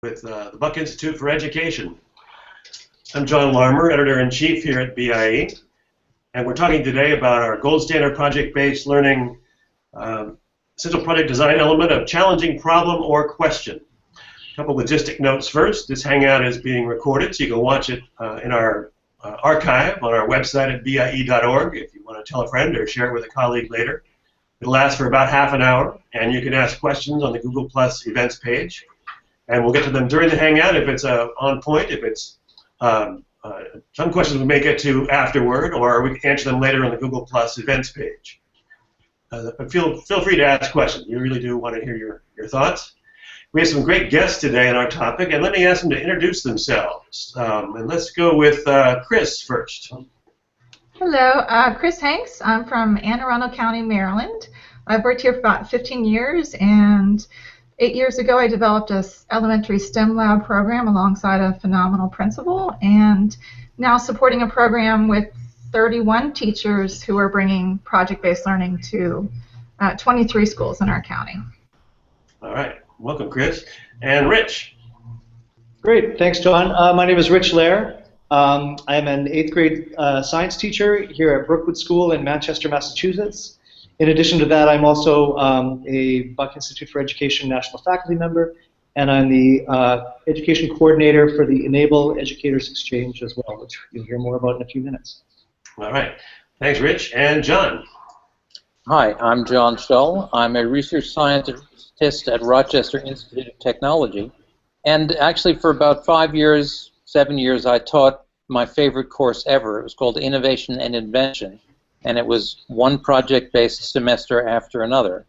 with the Buck Institute for Education. I'm Jon Larmer, Editor-in-Chief here at BIE, and we're talking today about our gold standard project-based learning essential project design element of challenging problem or question. A couple logistic notes first. This Hangout is being recorded, so you can watch it in our archive on our website at bie.org if you want to tell a friend or share it with a colleague later. It'll last for about half an hour, and you can ask questions on the Google Plus events page. And we'll get to them during the Hangout if it's on point, if it's some questions we may get to afterward, or we can answer them later on the Google Plus events page. But feel free to ask questions. We really do want to hear your thoughts. We have some great guests today on our topic, and let me ask them to introduce themselves. And let's go with Kris first. Hello, Kris Hanks. I'm from Anne Arundel County, Maryland. I've worked here for about 15 years, and 8 years ago I developed an elementary STEM lab program alongside a phenomenal principal, and now supporting a program with 31 teachers who are bringing project-based learning to 23 schools in our county. All right. Welcome, Kris. And Rich. Great. Thanks, Jon. My name is Rich Lair. I'm an 8th grade science teacher here at Brookwood School in Manchester, Massachusetts. In addition to that, I'm also a Buck Institute for Education national faculty member, and I'm the education coordinator for the e-NABLE Educators Exchange as well, which you'll hear more about in a few minutes. All right. Thanks, Rich. And Jon. Hi, I'm Jon Schull. I'm a research scientist at Rochester Institute of Technology, and actually for about 7 years, I taught my favorite course ever. It was called Innovation and Invention, and it was one project-based semester after another.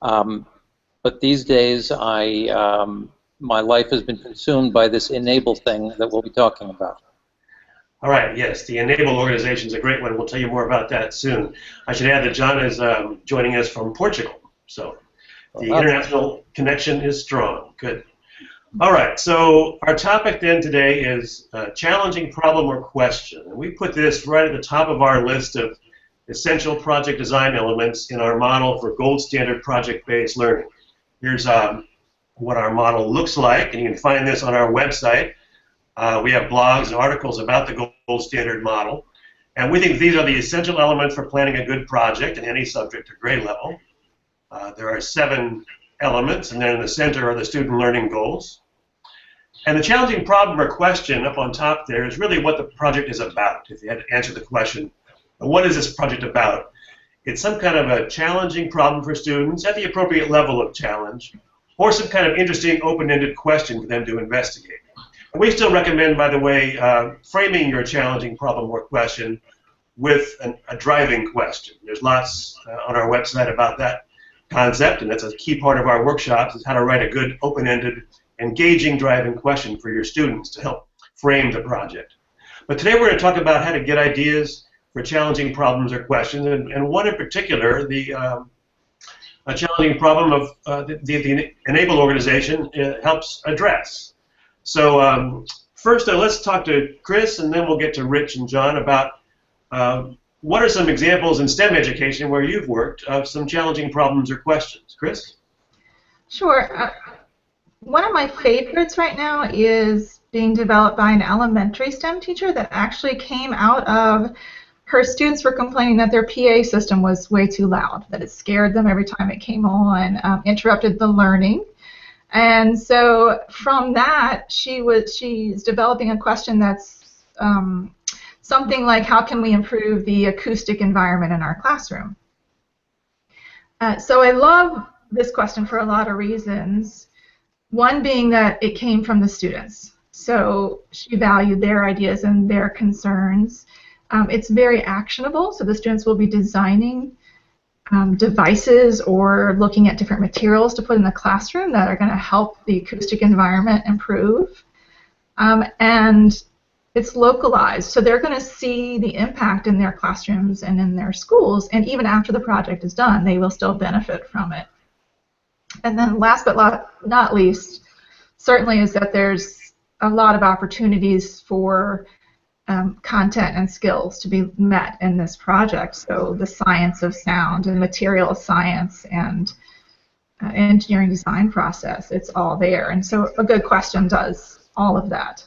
But these days, my life has been consumed by this e-NABLE thing that we'll be talking about. All right, yes, the e-NABLE organization is a great one. We'll tell you more about that soon. I should add that Jon is joining us from Portugal, so the international connection is strong. Good. All right, so our topic then today is challenging problem or question. And we put this right at the top of our list of essential project design elements in our model for gold standard project-based learning. Here's what our model looks like, and you can find this on our website. We have blogs and articles about the gold standard model, and we think these are the essential elements for planning a good project in any subject or grade level. There are 7 elements, and then in the center are the student learning goals. And the challenging problem or question up on top there is really what the project is about. If you had to answer the question, what is this project about? It's some kind of a challenging problem for students at the appropriate level of challenge, or some kind of interesting open-ended question for them to investigate. And we still recommend, by the way, framing your challenging problem or question with a driving question. There's lots on our website about that concept, and that's a key part of our workshops, is how to write a good open-ended, engaging driving question for your students to help frame the project. But today we're going to talk about how to get ideas for challenging problems or questions, and one in particular, a challenging problem of the e-NABLE organization helps address. So first let's talk to Kris, and then we'll get to Rich and Jon about what are some examples in STEM education where you've worked of some challenging problems or questions. Kris? Sure. One of my favorites right now is being developed by an elementary STEM teacher that actually came out of her students were complaining that their PA system was way too loud, that it scared them every time it came on, interrupted the learning. And so from that, she's developing a question that's something like, how can we improve the acoustic environment in our classroom? So I love this question for a lot of reasons. One being that it came from the students. So she valued their ideas and their concerns. It's very actionable, so the students will be designing devices or looking at different materials to put in the classroom that are going to help the acoustic environment improve. And it's localized, so they're going to see the impact in their classrooms and in their schools, and even after the project is done, they will still benefit from it. And then last but not least, certainly is that there's a lot of opportunities for content and skills to be met in this project. So the science of sound and material science and engineering design process. It's all there. And so a good question does all of that.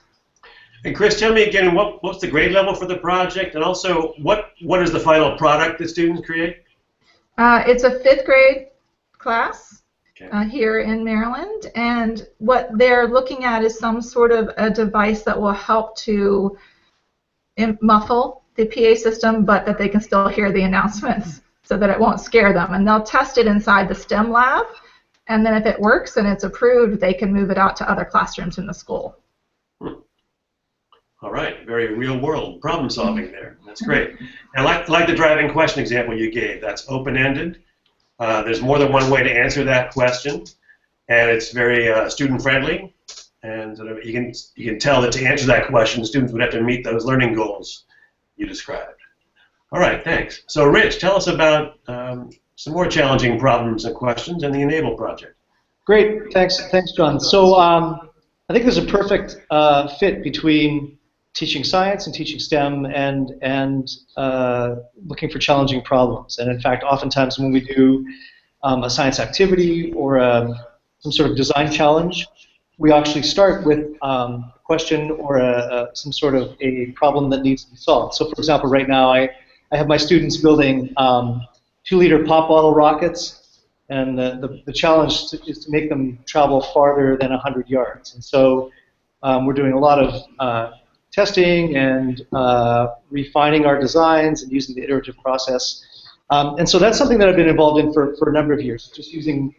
And Kris, tell me again, what's the grade level for the project, and also what is the final product that students create? It's a 5th grade class. Okay. Here in Maryland, and what they're looking at is some sort of a device that will help to muffle the PA system, but that they can still hear the announcements so that it won't scare them. And they'll test it inside the STEM lab, and then if it works and it's approved, they can move it out to other classrooms in the school. All right, very real world problem solving there. That's great. And I like the driving question example you gave. That's open-ended. There's more than one way to answer that question, and it's very student-friendly. And you can tell that to answer that question, students would have to meet those learning goals you described. All right, thanks. So, Rich, tell us about some more challenging problems and questions in the e-NABLE project. Great, thanks, John. So, I think there's a perfect fit between teaching science and teaching STEM and looking for challenging problems. And in fact, oftentimes when we do a science activity or some sort of design challenge, we actually start with a question or some sort of a problem that needs to be solved. So for example, right now I have my students building 2-liter pop bottle rockets, and the challenge is to make them travel farther than 100 yards. And so we're doing a lot of testing and refining our designs and using the iterative process. And so that's something that I've been involved in for a number of years, just using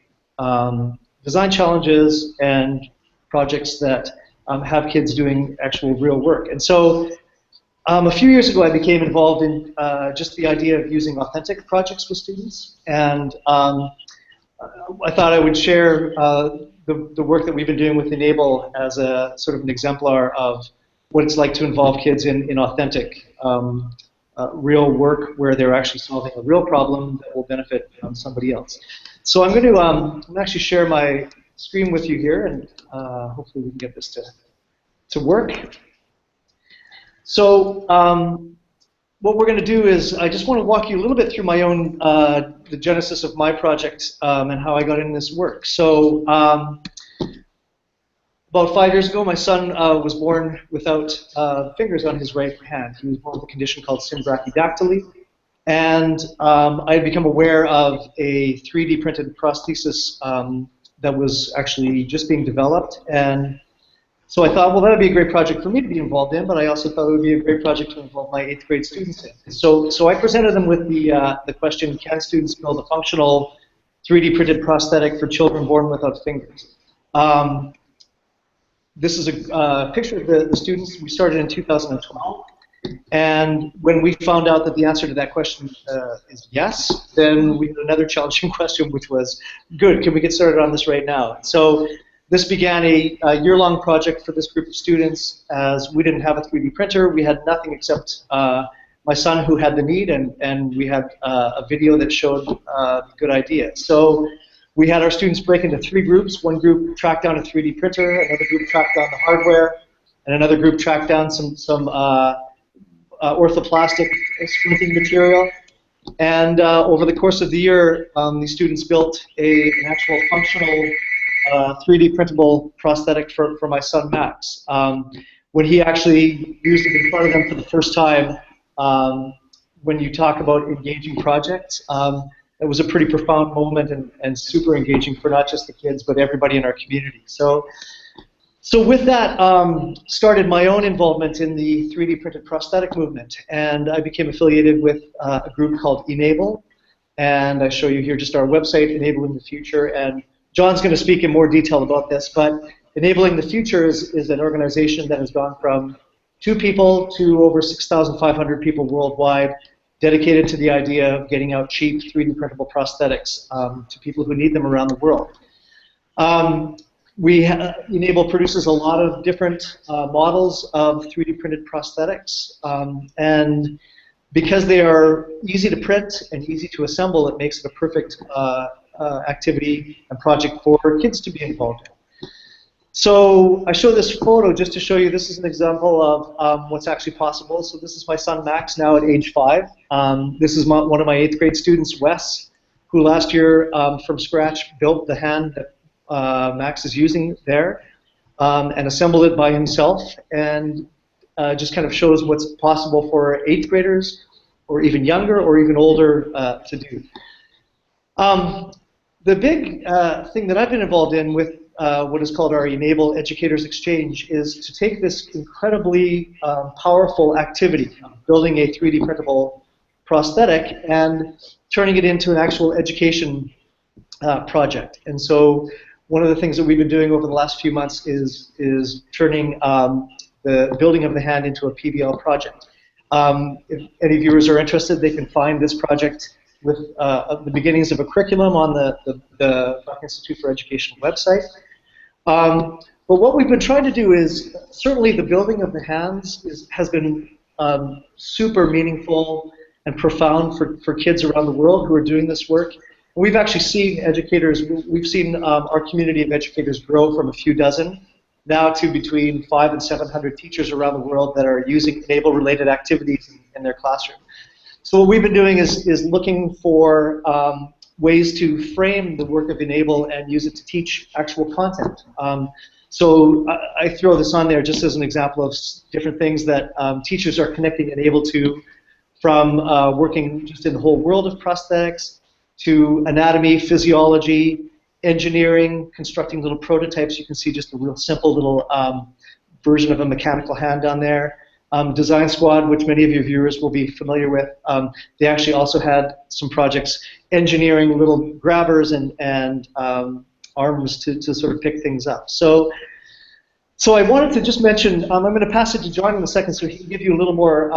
design challenges and projects that have kids doing actual real work. And so a few years ago I became involved in just the idea of using authentic projects with students. And I thought I would share the work that we've been doing with e-NABLE as a sort of an exemplar of what it's like to involve kids in authentic, real work where they're actually solving a real problem that will benefit somebody else. So I'm going to I'm actually share my screen with you here, and hopefully we can get this to work. So what we're going to do is I just want to walk you a little bit through my own, the genesis of my project and how I got in this work. So about 5 years ago, my son was born without fingers on his right hand. He was born with a condition called symbrachydactyly. And I had become aware of a 3D printed prosthesis that was actually just being developed. And so I thought, well, that would be a great project for me to be involved in, but I also thought it would be a great project to involve my 8th grade students in. So I presented them with the question, can students build a functional 3D printed prosthetic for children born without fingers? This is a picture of the students. We started in 2012. And when we found out that the answer to that question is yes, then we had another challenging question, which was, good, can we get started on this right now? So this began a year-long project for this group of students, as we didn't have a 3D printer. We had nothing except my son, who had the need, and we had a video that showed a good idea. So we had our students break into 3 groups. One group tracked down a 3D printer, another group tracked down the hardware, and another group tracked down some orthoplastic sprinting material. And over the course of the year, these students built an actual functional 3D printable prosthetic for my son Max. When he actually used it in front of them for the first time, when you talk about engaging projects, it was a pretty profound moment and super engaging for not just the kids, but everybody in our community. So with that, started my own involvement in the 3D printed prosthetic movement, and I became affiliated with a group called e-NABLE, and I show you here just our website, Enabling the Future, and John's going to speak in more detail about this, but Enabling the Future is an organization that has gone from 2 people to over 6,500 people worldwide, dedicated to the idea of getting out cheap 3D printable prosthetics to people who need them around the world. e-NABLE produces a lot of different models of 3D printed prosthetics, and because they are easy to print and easy to assemble, it makes it a perfect activity and project for kids to be involved in. So I show this photo just to show you this is an example of what's actually possible. So this is my son Max now at age 5. This is one of my 8th grade students, Wes. who last year from scratch built the hand that Max is using there and assembled it by himself, and just kind of shows what's possible for 8th graders or even younger or even older to do. The big thing that I've been involved in with what is called our e-NABLE Educators Exchange is to take this incredibly powerful activity, building a 3D printable prosthetic, and turning it into an actual education project. And so one of the things that we've been doing over the last few months is turning the building of the hand into a PBL project. If any viewers are interested, they can find this project with the beginnings of a curriculum on the Buck Institute for Education website. But what we've been trying to do is, certainly the building of the hands has been super meaningful and profound for kids around the world who are doing this work. We've actually seen educators, we've seen our community of educators grow from a few dozen now to between 500 and 700 teachers around the world that are using e-NABLE-related activities in their classroom. So what we've been doing is looking for ways to frame the work of e-NABLE and use it to teach actual content. So I throw this on there just as an example of different things that teachers are connecting e-NABLE to, from working just in the whole world of prosthetics to anatomy, physiology, engineering, constructing little prototypes. You can see just a real simple little version of a mechanical hand down there. Design Squad, which many of your viewers will be familiar with, they actually also had some projects engineering little grabbers and arms to sort of pick things up. So I wanted to just mention, I'm going to pass it to Jon in a second so he can give you a little more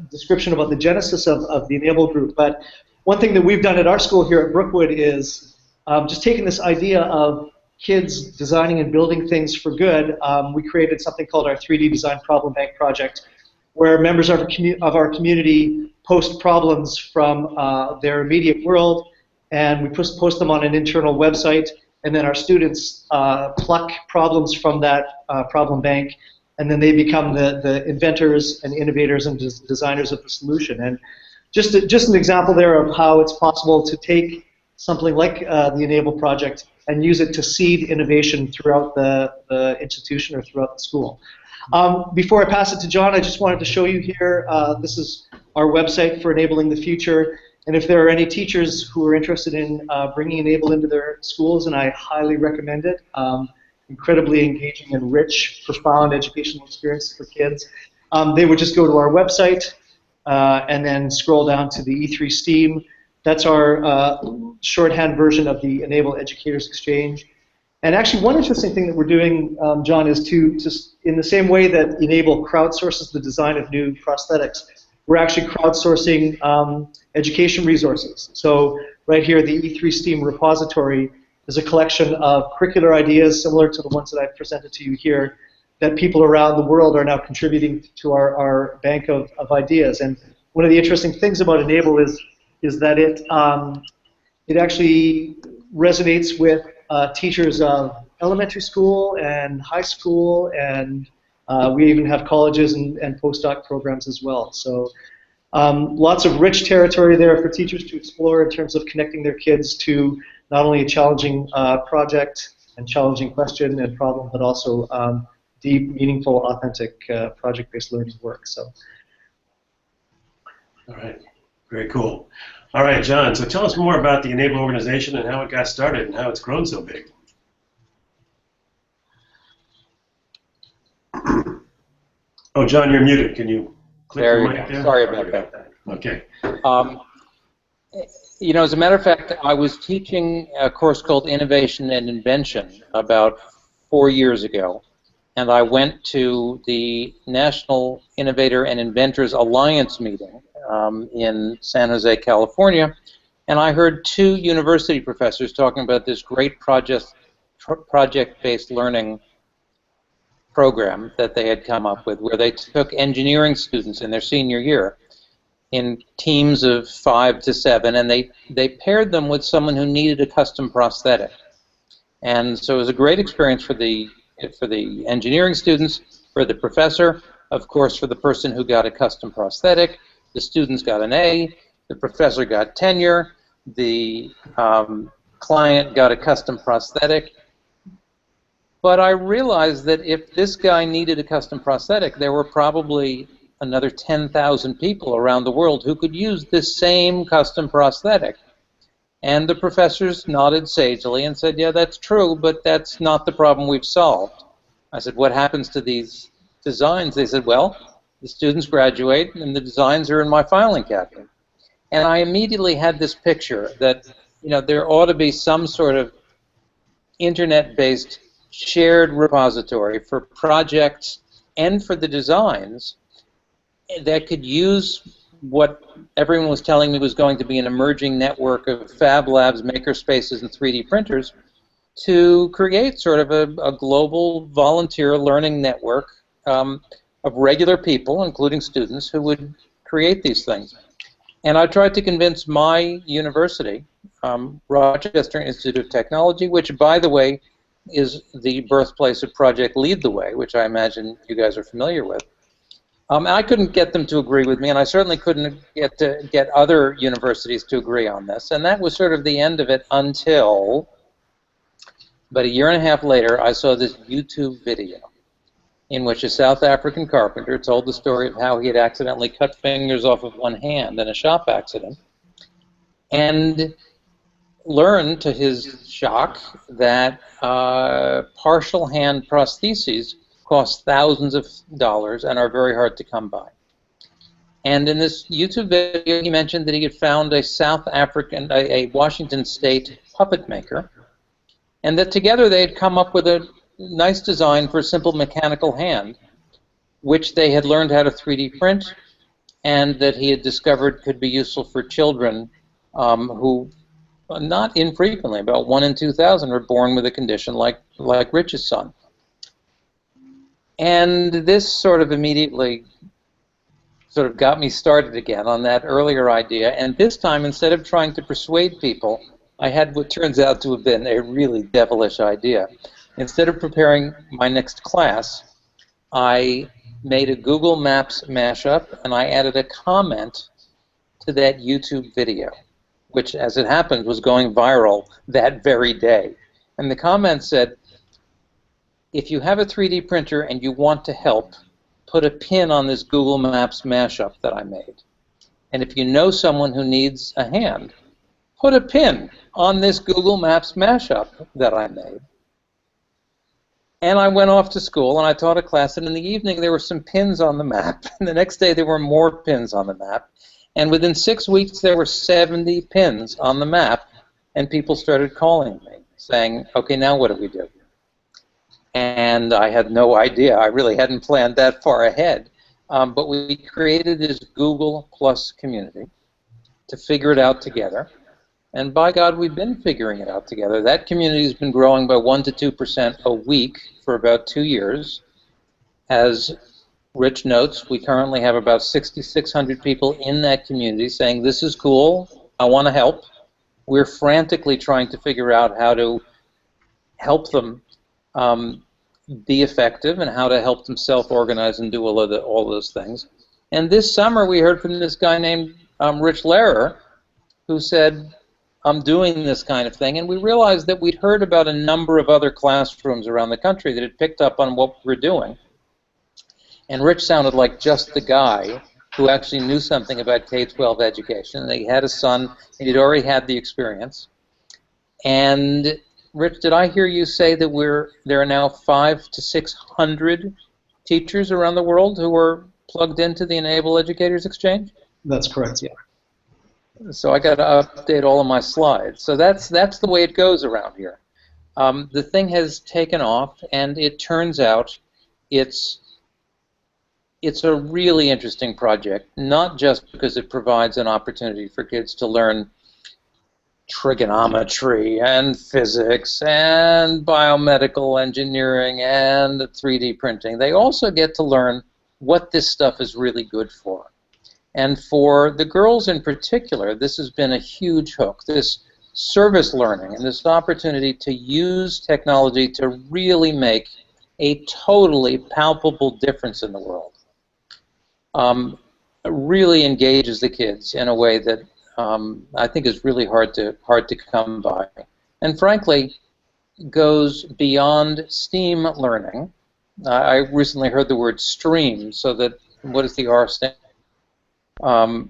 description about the genesis of the e-NABLE group. But one thing that we've done at our school here at Brookwood is just taking this idea of kids designing and building things for good. We created something called our 3D Design Problem Bank project, where members of our community post problems from their immediate world, and we post them on an internal website, and then our students pluck problems from that problem bank, and then they become the inventors and innovators and designers of the solution. And just an example there of how it's possible to take something like the e-NABLE project and use it to seed innovation throughout the institution or throughout the school. Before I pass it to Jon, I just wanted to show you here, this is our website for Enabling the Future. And if there are any teachers who are interested in bringing e-NABLE into their schools, and I highly recommend it, incredibly engaging and rich, profound educational experience for kids, they would just go to our website and then scroll down to the E3 STEAM. That's our shorthand version of the e-NABLE Educators Exchange. And actually, one interesting thing that we're doing, Jon, is to in the same way that e-NABLE crowdsources the design of new prosthetics, we're actually crowdsourcing education resources. So right here, the E3 STEAM repository is a collection of curricular ideas similar to the ones that I've presented to you here that people around the world are now contributing to our bank of ideas. And one of the interesting things about e-NABLE is that it actually resonates with teachers of elementary school and high school, and we even have colleges and postdoc programs as well. So lots of rich territory there for teachers to explore in terms of connecting their kids to not only a challenging project and challenging question and problem, but also deep, meaningful, authentic project-based learning work. So. All right. Very cool. All right, Jon, so tell us more about the e-NABLE organization and how it got started and how it's grown so big. Oh, Jon, you're muted. Can you click the mic there? Sorry about that. Okay. You know, as a matter of fact, I was teaching a course called Innovation and Invention about 4 years ago, and I went to the National Innovator and Inventors Alliance meeting in San Jose, California, and I heard 2 university professors talking about this great project-based learning program that they had come up with, where they took engineering students in their senior year in teams of 5 to 7, and they paired them with someone who needed a custom prosthetic. And so it was a great experience for the engineering students, for the professor, of course for the person who got a custom prosthetic. The students got an A, The professor got tenure. The client got a custom prosthetic. But I realized that if this guy needed a custom prosthetic, there were probably another 10,000 people around the world who could use this same custom prosthetic. And the professors nodded sagely and said, yeah, that's true, but that's not the problem we've solved. I said, what happens to these designs? They said, well, the students graduate and the designs are in my filing cabinet. And I immediately had this picture that, you know, there ought to be some sort of internet-based shared repository for projects and for the designs that could use what everyone was telling me was going to be an emerging network of fab labs, maker spaces, and 3D printers to create sort of a global volunteer learning network of regular people, including students, who would create these things. And I tried to convince my university, Rochester Institute of Technology, which, by the way, is the birthplace of Project Lead the Way, which I imagine you guys are familiar with. I couldn't get them to agree with me, and I certainly couldn't get other universities to agree on this. And that was sort of the end of it until about a year and a half later, I saw this YouTube video in which a South African carpenter told the story of how he had accidentally cut fingers off of one hand in a shop accident, and learned to his shock that partial hand prostheses cost thousands of dollars and are very hard to come by. And in this YouTube video, he mentioned that he had found a South African, a Washington State puppet maker, and that together they had come up with a nice design for a simple mechanical hand, which they had learned how to 3D print, and that he had discovered could be useful for children who, not infrequently, about 1 in 2,000, were born with a condition like Rich's son. And this sort of immediately sort of got me started again on that earlier idea, and this time, instead of trying to persuade people, I had what turns out to have been a really devilish idea. Instead of preparing my next class, I made a Google Maps mashup, and I added a comment to that YouTube video, which, as it happened, was going viral that very day. And the comment said, if you have a 3D printer and you want to help, put a pin on this Google Maps mashup that I made. And if you know someone who needs a hand, put a pin on this Google Maps mashup that I made. And I went off to school and I taught a class, and in the evening there were some pins on the map. And the next day there were more pins on the map. And within 6 weeks there were 70 pins on the map, and people started calling me saying, okay, now what do we do? And I had no idea. I really hadn't planned that far ahead. But we created this Google Plus community to figure it out together. And by God, we've been figuring it out together. That community has been growing by 1 to 2% a week for about 2 years. As Rich notes, we currently have about 6,600 people in that community saying, this is cool, I want to help. We're frantically trying to figure out how to help them be effective and how to help them self-organize and do all those things. And this summer we heard from this guy named Rich Lehrer, who said, I'm doing this kind of thing, and we realized that we'd heard about a number of other classrooms around the country that had picked up on what we were doing. And Rich sounded like just the guy who actually knew something about K-12 education. And he had a son, and he'd already had the experience. And Rich, did I hear you say that there are now 500 to 600 teachers around the world who are plugged into the e-NABLE Educators Exchange? That's correct, yeah. So I got to update all of my slides. So that's the way it goes around here. The thing has taken off, and it turns out it's a really interesting project, not just because it provides an opportunity for kids to learn trigonometry and physics and biomedical engineering and 3D printing. They also get to learn what this stuff is really good for. And for the girls in particular, this has been a huge hook, this service learning and this opportunity to use technology to really make a totally palpable difference in the world. Really engages the kids in a way that I think is really hard to come by, and frankly goes beyond STEAM learning. I recently heard the word stream. So that what does the R stand?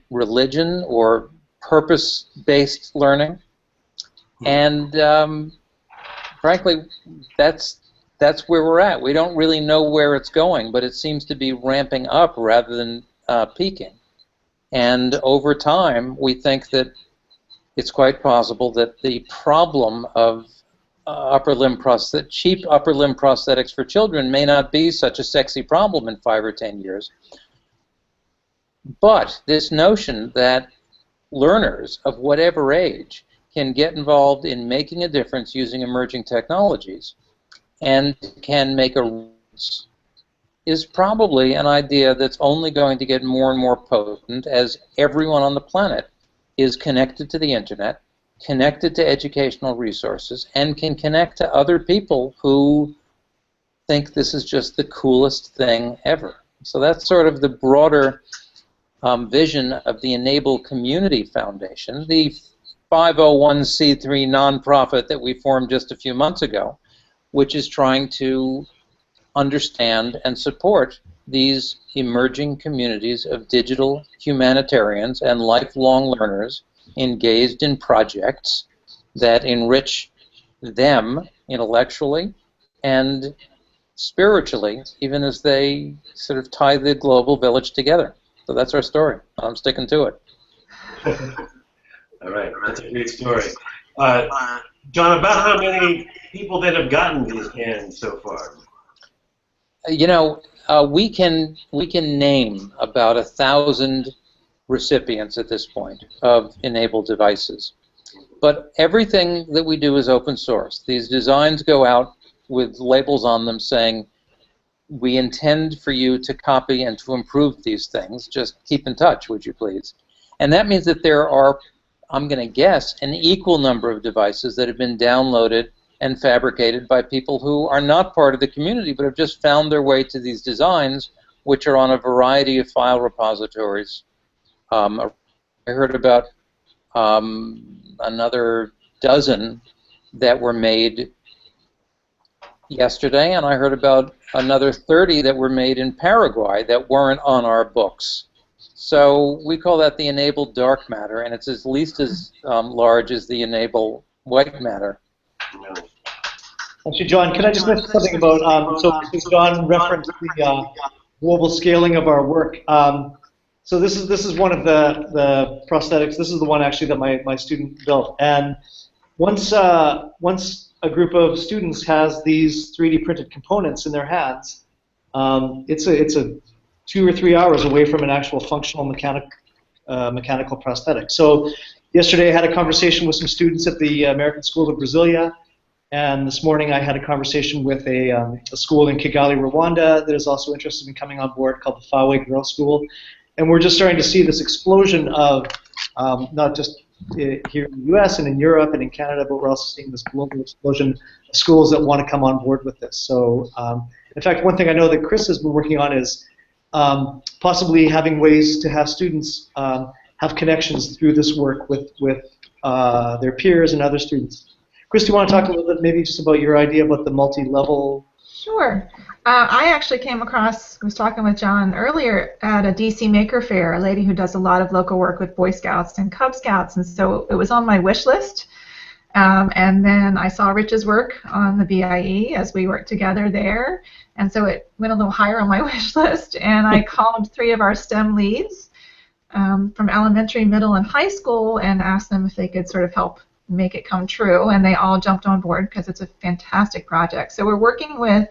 Religion or purpose-based learning, and frankly, that's where we're at. We don't really know where it's going, but it seems to be ramping up rather than peaking. And over time, we think that it's quite possible that the problem of cheap upper limb prosthetics for children may not be such a sexy problem in 5 or 10 years. But this notion that learners of whatever age can get involved in making a difference using emerging technologies and can make a difference is probably an idea that's only going to get more and more potent as everyone on the planet is connected to the internet, connected to educational resources, and can connect to other people who think this is just the coolest thing ever. So that's sort of the broader vision of the e-NABLE Community Foundation, the 501c3 nonprofit that we formed just a few months ago, which is trying to understand and support these emerging communities of digital humanitarians and lifelong learners engaged in projects that enrich them intellectually and spiritually, even as they sort of tie the global village together. So that's our story. I'm sticking to it. All right, that's a great story. John, about how many people that have gotten these hands so far? You know, we can name about 1,000 recipients at this point of e-NABLE devices. But everything that we do is open source. These designs go out with labels on them saying, we intend for you to copy and to improve these things. Just keep in touch, would you please? And that means that there are, I'm going to guess, an equal number of devices that have been downloaded and fabricated by people who are not part of the community but have just found their way to these designs, which are on a variety of file repositories. I heard about another dozen that were made yesterday, and I heard about another 30 that were made in Paraguay that weren't on our books. So we call that the e-NABLE dark matter, and it's at least as large as the e-NABLE white matter. Actually, John, can I just mention something about, so John referenced the global scaling of our work. So this is one of the prosthetics. This is the one actually that my student built. And once a group of students has these 3D printed components in their hands, it's a 2 or 3 hours away from an actual functional mechanical prosthetic. So yesterday I had a conversation with some students at the American School of Brasilia, and this morning I had a conversation with a school in Kigali, Rwanda that is also interested in coming on board called the Fawe Girls School. And we're just starting to see this explosion of not just here in the US and in Europe and in Canada, but we're also seeing this global explosion of schools that want to come on board with this. So in fact, one thing I know that Kris has been working on is possibly having ways to have students have connections through this work with their peers and other students. Kris, do you want to talk a little bit maybe just about your idea about the multi-level? Sure. I actually came across, I was talking with John earlier at a DC Maker Fair, a lady who does a lot of local work with Boy Scouts and Cub Scouts, and so it was on my wish list. And then I saw Rich's work on the BIE as we worked together there, and so it went a little higher on my wish list, and I called 3 of our STEM leads from elementary, middle, and high school and asked them if they could sort of help make it come true, and they all jumped on board because it's a fantastic project. So we're working with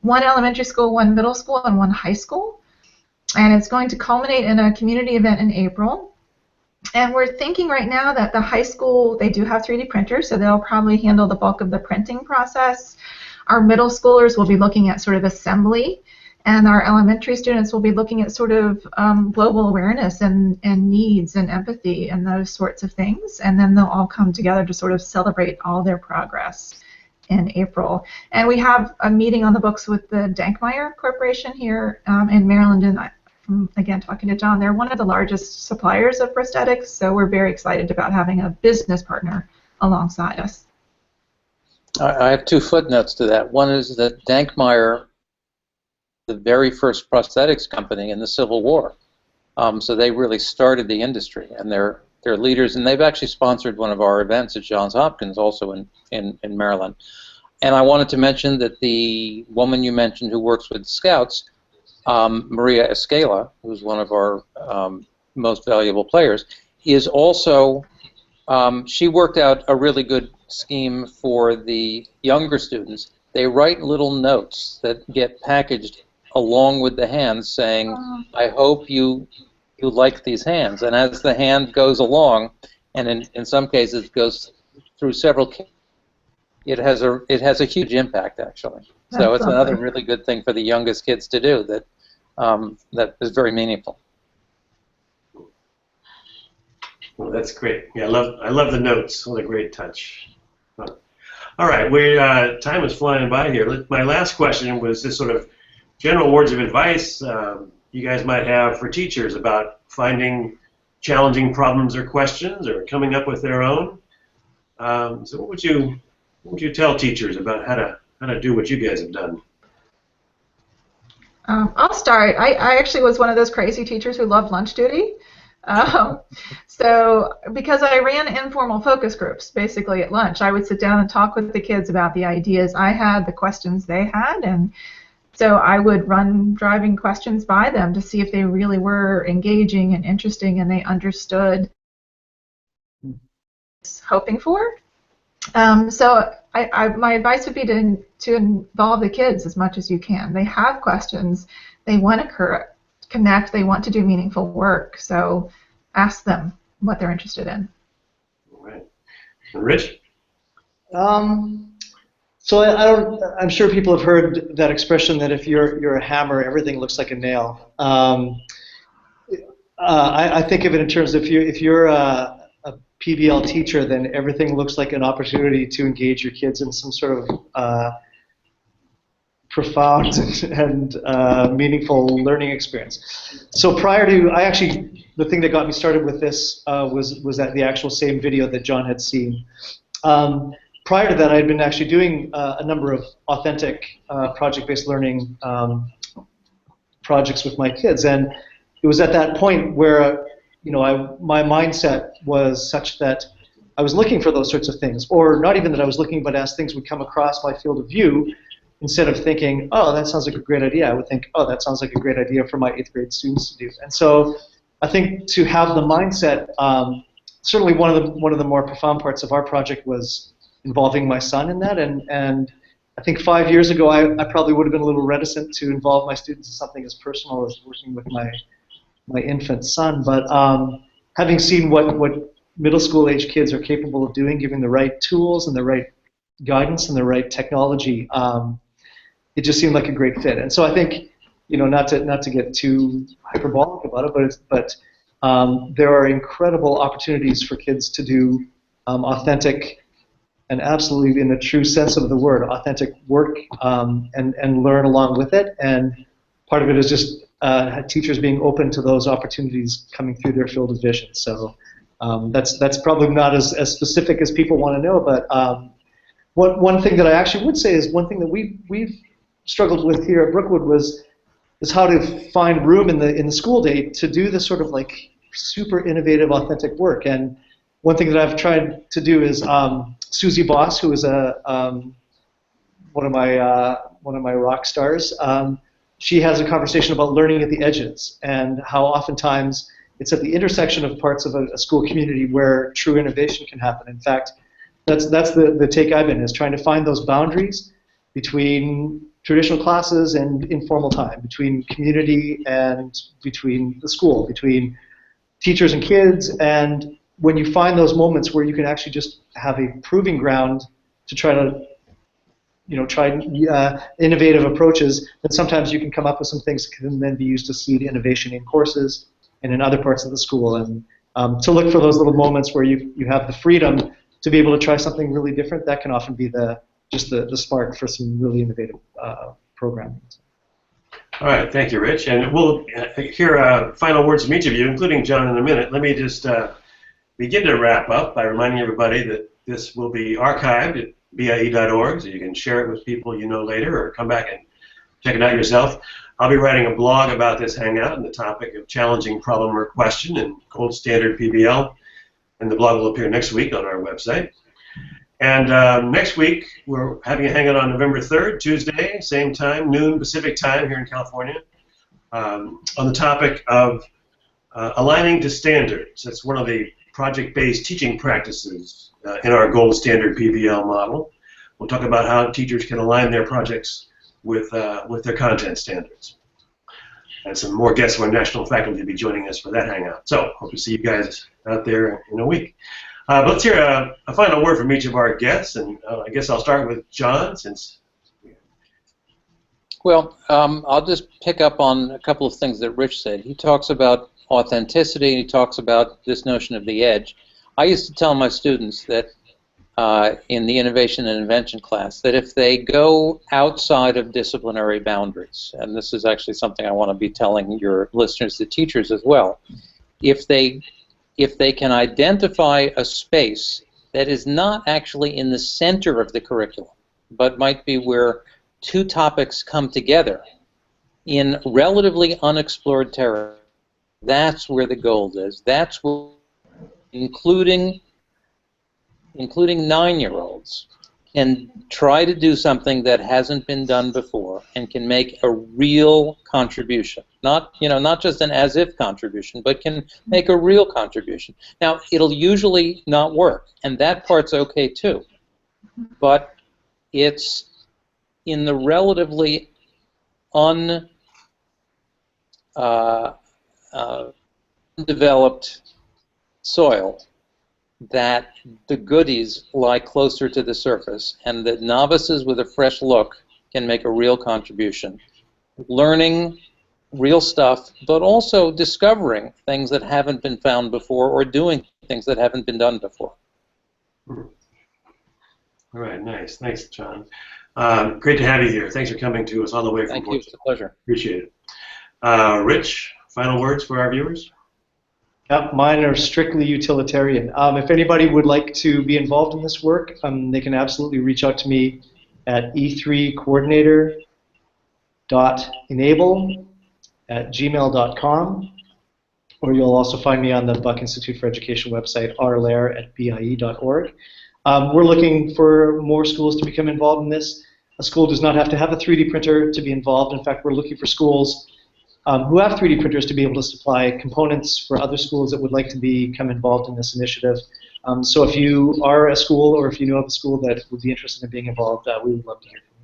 1 elementary school, 1 middle school, and 1 high school, and it's going to culminate in a community event in April. And we're thinking right now that the high school, they do have 3D printers, so they'll probably handle the bulk of the printing process. Our middle schoolers will be looking at sort of assembly, and our elementary students will be looking at sort of global awareness and needs and empathy and those sorts of things, and then they'll all come together to sort of celebrate all their progress in April. And we have a meeting on the books with the Dankmeyer Corporation here in Maryland, and from, again, talking to John, they're one of the largest suppliers of prosthetics, so we're very excited about having a business partner alongside us. I have two footnotes to that. One is that Dankmeyer, the very first prosthetics company in the Civil War, so they really started the industry, and they're leaders, and they've actually sponsored one of our events at Johns Hopkins, also in Maryland. And I wanted to mention that the woman you mentioned who works with Scouts, Maria Escala, who's one of our most valuable players, is also, she worked out a really good scheme for the younger students. They write little notes that get packaged along with the hands saying, I hope you like these hands. And as the hand goes along, and in some cases goes through several, it has a huge impact, actually. So it's another really good thing for the youngest kids to do that that is very meaningful. Well, that's great. Yeah, I love the notes. What a great touch. All right, time is flying by here. My last question was just sort of general words of advice you guys might have for teachers about finding challenging problems or questions or coming up with their own. So what would you tell teachers about how to do what you guys have done? I'll start. I actually was one of those crazy teachers who loved lunch duty. So because I ran informal focus groups basically at lunch, I would sit down and talk with the kids about the ideas I had, the questions they had, and so I would run driving questions by them to see if they really were engaging and interesting and they understood what I was hoping for. So my advice would be to involve the kids as much as you can. They have questions. They want to connect. They want to do meaningful work. So ask them what they're interested in. All right. Rich? So I'm sure people have heard that expression that if you're a hammer, everything looks like a nail. I think of it in terms of if you're a PBL teacher, then everything looks like an opportunity to engage your kids in some sort of profound and meaningful learning experience. So prior to, the thing that got me started with this was that the actual same video that John had seen. Prior to that, I had been actually doing a number of authentic project-based learning projects with my kids, and it was at that point where my mindset was such that I was looking for those sorts of things, or not even that I was looking, but as things would come across my field of view, instead of thinking, oh, that sounds like a great idea, I would think, oh, that sounds like a great idea for my 8th grade students to do. And so I think to have the mindset, certainly one of the more profound parts of our project was involving my son in that, and I think 5 years ago I probably would have been a little reticent to involve my students in something as personal as working with my infant son, but having seen what middle school age kids are capable of doing, given the right tools and the right guidance and the right technology, it just seemed like a great fit. And so I think, not to get too hyperbolic about it, but there are incredible opportunities for kids to do authentic and absolutely, in the true sense of the word, authentic work and learn along with it. And part of it is just teachers being open to those opportunities coming through their field of vision. So that's probably not as specific as people want to know, but one thing that I actually would say is one thing that we've struggled with here at Brookwood is how to find room in the school day to do this sort of like super innovative, authentic work. And one thing that I've tried to do is Susie Boss, who is one of my rock stars. She has a conversation about learning at the edges and how oftentimes it's at the intersection of parts of a school community where true innovation can happen. In fact, that's the take I've been, is trying to find those boundaries between traditional classes and informal time, between community and between the school, between teachers and kids. And when you find those moments where you can actually just have a proving ground to try to innovative approaches, then sometimes you can come up with some things that can then be used to seed innovation in courses and in other parts of the school. And to look for those little moments where you have the freedom to be able to try something really different, that can often be the spark for some really innovative programming. All right, thank you, Rich. And we'll hear final words from each of you, including John in a minute. Let me just begin to wrap up by reminding everybody that this will be archived at BIE.org, so you can share it with people you know later or come back and check it out yourself. I'll be writing a blog about this hangout on the topic of challenging problem or question and gold standard PBL, and the blog will appear next week on our website. And next week, we're having a hangout on November 3rd, Tuesday, same time, noon Pacific time here in California, on the topic of aligning to standards. That's one of the project-based teaching practices in our gold standard PBL model. We'll talk about how teachers can align their projects with their content standards. And some more guests from our national faculty will be joining us for that hangout. So, hope to see you guys out there in a week. But let's hear a final word from each of our guests, and I guess I'll start with John, since... Well, I'll just pick up on a couple of things that Rich said. He talks about authenticity, and he talks about this notion of the edge. I used to tell my students that in the innovation and invention class that if they go outside of disciplinary boundaries, and this is actually something I want to be telling your listeners, the teachers as well, if they can identify a space that is not actually in the center of the curriculum, but might be where two topics come together in relatively unexplored territory, that's where the gold is. That's where, including 9-year-olds, can try to do something that hasn't been done before and can make a real contribution. Not just an as-if contribution, but can make a real contribution. Now, it'll usually not work, and that part's okay too. But it's in the relatively undeveloped soil that the goodies lie closer to the surface, and that novices with a fresh look can make a real contribution. Learning real stuff, but also discovering things that haven't been found before, or doing things that haven't been done before. All right, nice. Thanks, John. Great to have you here. Thanks for coming to us all the way from Portugal. Thank you. It's a pleasure. Appreciate it. Rich, final words for our viewers? Mine are strictly utilitarian. If anybody would like to be involved in this work, they can absolutely reach out to me at e3coordinator.enable@gmail.com, or you'll also find me on the Buck Institute for Education website, rlair@bie.org. We're looking for more schools to become involved in this. A school does not have to have a 3D printer to be involved. In fact, we're looking for schools who have 3D printers to be able to supply components for other schools that would like to become involved in this initiative. So if you are a school, or if you know of a school that would be interested in being involved, we would love to hear from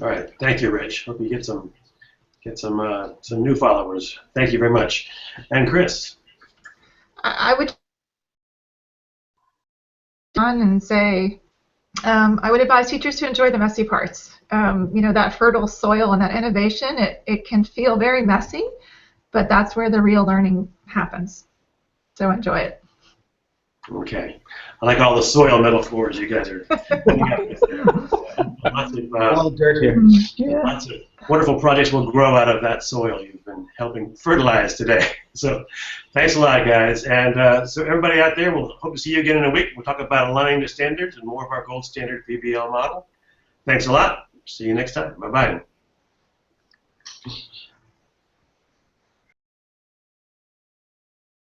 you. All right, thank you, Rich. Hope you get some new followers. Thank you very much. And Kris, I would on and say I would advise teachers to enjoy the messy parts. That fertile soil and that innovation, it can feel very messy, but that's where the real learning happens. So enjoy it. Okay. I like all the soil metaphors you guys are putting up with there. All dirt here. Lots of wonderful projects will grow out of that soil you've been helping fertilize today. So thanks a lot, guys. And so everybody out there, we'll hope to see you again in a week. We'll talk about aligning to standards and more of our gold standard PBL model. Thanks a lot. See you next time. Bye-bye.